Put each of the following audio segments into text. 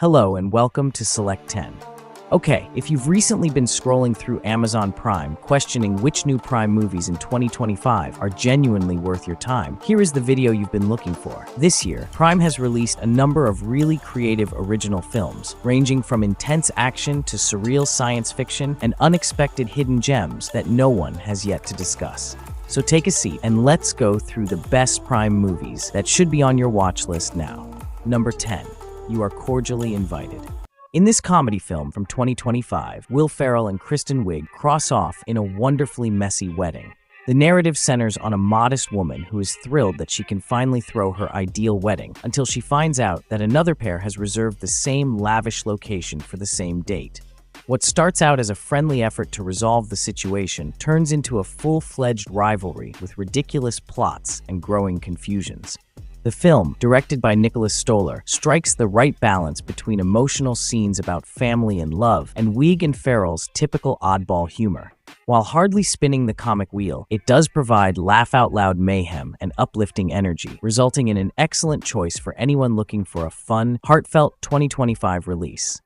Hello and welcome to Select 10. Okay, if you've recently been scrolling through Amazon Prime, questioning which new Prime movies in 2025 are genuinely worth your time, here is the video you've been looking for. This year, Prime has released a number of really creative original films, ranging from intense action to surreal science fiction and unexpected hidden gems that no one has yet to discuss. So take a seat and let's go through the best Prime movies that should be on your watch list now. Number 10. You are cordially invited. In this comedy film from 2025, Will Ferrell and Kristen Wiig cross off in a wonderfully messy wedding. The narrative centers on a modest woman who is thrilled that she can finally throw her ideal wedding until she finds out that another pair has reserved the same lavish location for the same date. What starts out as a friendly effort to resolve the situation turns into a full-fledged rivalry with ridiculous plots and growing confusions. The film, directed by Nicholas Stoller, strikes the right balance between emotional scenes about family and love and Wiig and Ferrell's typical oddball humor. While hardly spinning the comic wheel, it does provide laugh-out-loud mayhem and uplifting energy, resulting in an excellent choice for anyone looking for a fun, heartfelt 2025 release.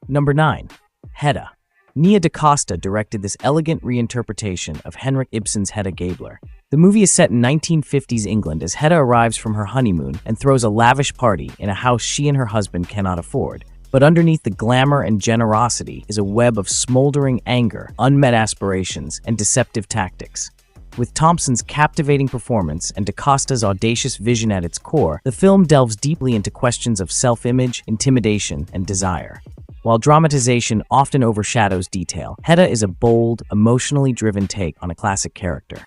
Number 9. Hedda. Nia DaCosta directed this elegant reinterpretation of Henrik Ibsen's Hedda Gabler. The movie is set in 1950s England as Hedda arrives from her honeymoon and throws a lavish party in a house she and her husband cannot afford. But underneath the glamour and generosity is a web of smoldering anger, unmet aspirations, and deceptive tactics. With Thompson's captivating performance and DaCosta's audacious vision at its core, the film delves deeply into questions of self-image, intimidation, and desire. While dramatization often overshadows detail, Hedda is a bold, emotionally driven take on a classic character.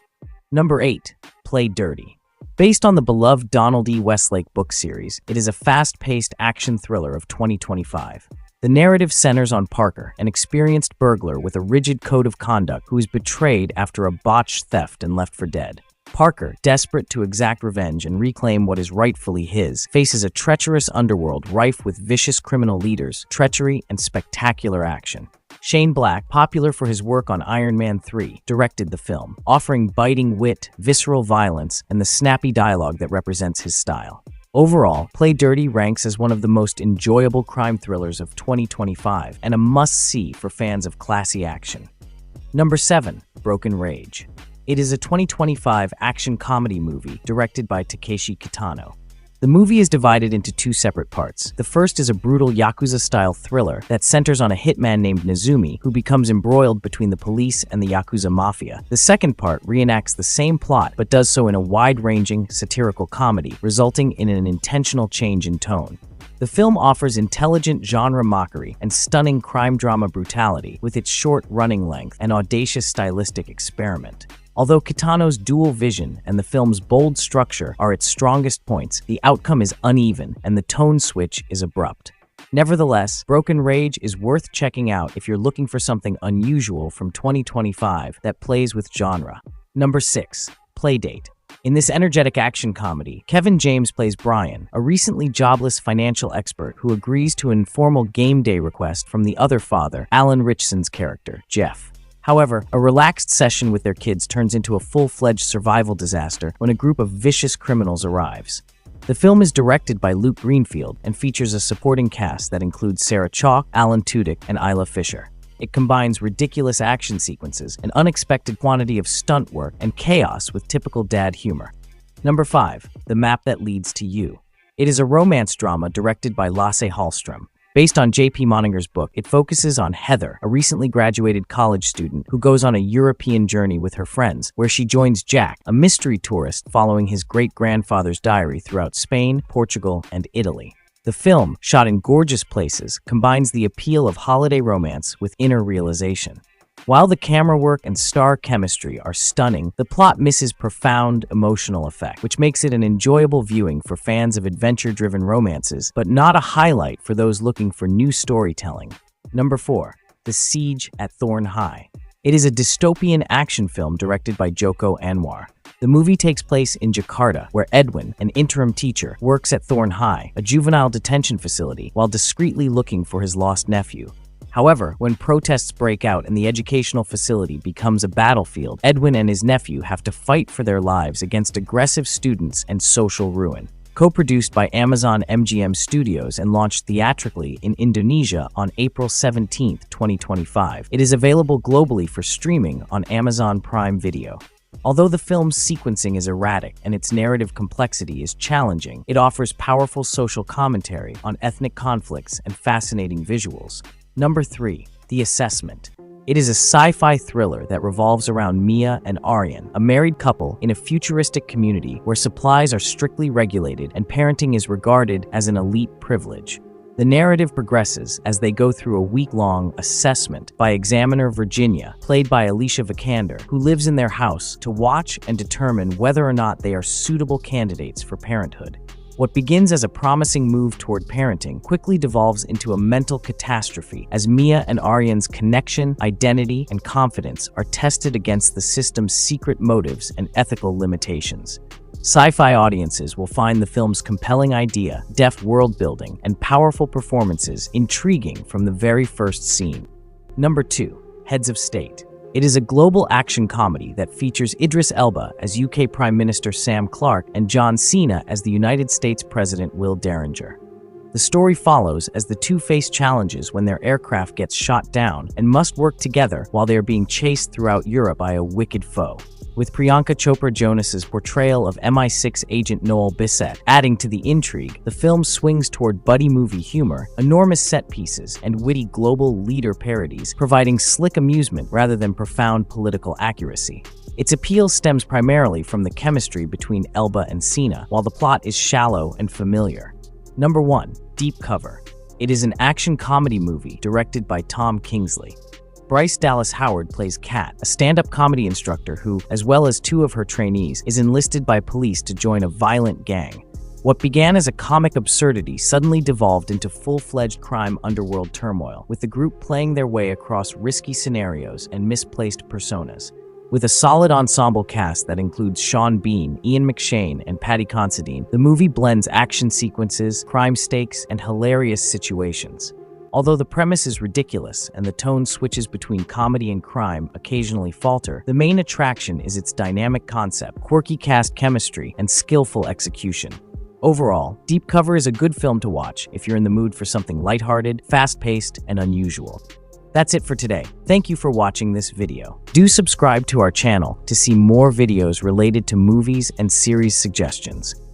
Number 8. Play Dirty. Based on the beloved Donald E. Westlake book series, it is a fast-paced action thriller of 2025. The narrative centers on Parker, an experienced burglar with a rigid code of conduct who is betrayed after a botched theft and left for dead. Parker, desperate to exact revenge and reclaim what is rightfully his, faces a treacherous underworld rife with vicious criminal leaders, treachery, and spectacular action. Shane Black, popular for his work on Iron Man 3, directed the film, offering biting wit, visceral violence, and the snappy dialogue that represents his style. Overall, Play Dirty ranks as one of the most enjoyable crime thrillers of 2025 and a must-see for fans of classy action. Number 7. Broken Rage. It is a 2025 action comedy movie directed by Takeshi Kitano. The movie is divided into two separate parts. The first is a brutal Yakuza-style thriller that centers on a hitman named Nezumi who becomes embroiled between the police and the Yakuza mafia. The second part reenacts the same plot but does so in a wide-ranging, satirical comedy, resulting in an intentional change in tone. The film offers intelligent genre mockery and stunning crime drama brutality with its short running length and audacious stylistic experiment. Although Kitano's dual vision and the film's bold structure are its strongest points, the outcome is uneven and the tone switch is abrupt. Nevertheless, Broken Rage is worth checking out if you're looking for something unusual from 2025 that plays with genre. Number 6. Playdate. In this energetic action comedy, Kevin James plays Brian, a recently jobless financial expert who agrees to an informal game day request from the other father, Alan Ritchson's character, Jeff. However, a relaxed session with their kids turns into a full-fledged survival disaster when a group of vicious criminals arrives. The film is directed by Luke Greenfield and features a supporting cast that includes Sarah Chalke, Alan Tudyk, and Isla Fisher. It combines ridiculous action sequences, an unexpected quantity of stunt work, and chaos with typical dad humor. Number 5. The Map That Leads to You. It is a romance drama directed by Lasse Hallström. Based on J.P. Moninger's book, it focuses on Heather, a recently graduated college student who goes on a European journey with her friends, where she joins Jack, a mystery tourist following his great-grandfather's diary throughout Spain, Portugal, and Italy. The film, shot in gorgeous places, combines the appeal of holiday romance with inner realization. While the camera work and star chemistry are stunning, the plot misses profound emotional effect, which makes it an enjoyable viewing for fans of adventure-driven romances, but not a highlight for those looking for new storytelling. Number 4. The Siege at Thorn High. It is a dystopian action film directed by Joko Anwar. The movie takes place in Jakarta, where Edwin, an interim teacher, works at Thorn High, a juvenile detention facility, while discreetly looking for his lost nephew. However, when protests break out and the educational facility becomes a battlefield, Edwin and his nephew have to fight for their lives against aggressive students and social ruin. co-produced by Amazon MGM Studios and launched theatrically in Indonesia on April 17, 2025. It is available globally for streaming on Amazon Prime Video. Although the film's sequencing is erratic and its narrative complexity is challenging, it offers powerful social commentary on ethnic conflicts and fascinating visuals. Number 3. The Assessment. It is a sci-fi thriller that revolves around Mia and Aryan, a married couple in a futuristic community where supplies are strictly regulated and parenting is regarded as an elite privilege. The narrative progresses as they go through a week-long assessment by examiner Virginia, played by Alicia Vikander, who lives in their house to watch and determine whether or not they are suitable candidates for parenthood. What begins as a promising move toward parenting quickly devolves into a mental catastrophe as Mia and Aryan's connection, identity, and confidence are tested against the system's secret motives and ethical limitations. Sci-fi audiences will find the film's compelling idea, deft world-building, and powerful performances intriguing from the very first scene. Number 2. Heads of State. It is a global action comedy that features Idris Elba as UK Prime Minister Sam Clarke and John Cena as the United States President Will Derringer. The story follows as the two face challenges when their aircraft gets shot down and must work together while they are being chased throughout Europe by a wicked foe. With Priyanka Chopra Jonas's portrayal of MI6 agent Noel Bissett adding to the intrigue, the film swings toward buddy movie humor, enormous set pieces, and witty global leader parodies, providing slick amusement rather than profound political accuracy. Its appeal stems primarily from the chemistry between Elba and Cena, while the plot is shallow and familiar. Number 1. Deep Cover. It is an action comedy movie directed by Tom Kingsley. Bryce Dallas Howard plays Kat, a stand-up comedy instructor who, as well as two of her trainees, is enlisted by police to join a violent gang. What began as a comic absurdity suddenly devolved into full-fledged crime underworld turmoil, with the group playing their way across risky scenarios and misplaced personas. With a solid ensemble cast that includes Sean Bean, Ian McShane, and Paddy Considine, the movie blends action sequences, crime stakes, and hilarious situations. Although the premise is ridiculous and the tone switches between comedy and crime occasionally falter, the main attraction is its dynamic concept, quirky cast chemistry, and skillful execution. Overall, Deep Cover is a good film to watch if you're in the mood for something lighthearted, fast-paced, and unusual. That's it for today. Thank you for watching this video. Do subscribe to our channel to see more videos related to movies and series suggestions.